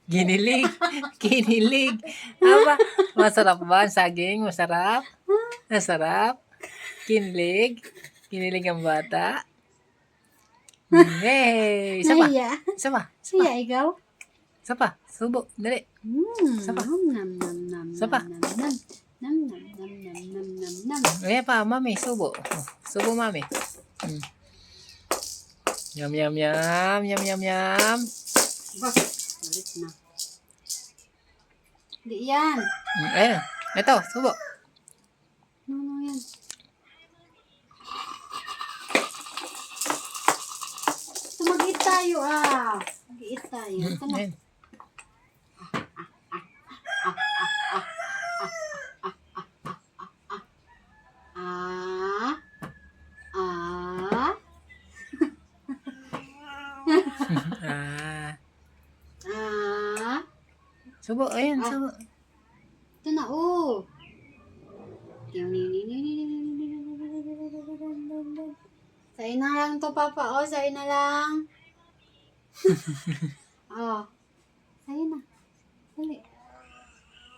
Ginilig. Kinilig. Aba, masarap ba ang saging? Masarap? Masarap? Kinilig? Kinilig ang bata? Yay! Isa pa. Nahiya. Isa pa. Isa pa. Hiya ikaw? Isa pa. Subo. Dali. Isa pa. Nam nam nam Isa pa. nam nam nam nam nam nam nam nam nam. Ayan pa, mami. Subo. Subo, mami. Yum, yum, yum. Yum, yum, yum. Bah, galit na. Di yan. Ayan. Ito, subo. Ano yan? Mag-eat tayo Mag-eat tayo. Tama. Ayan. Ah. Ah. Ah. Ah. Subo. Ayan, subo. Ito na, Sa'yo na lang to, Papa. Sa'yo na lang. Sa'yo na. Dali.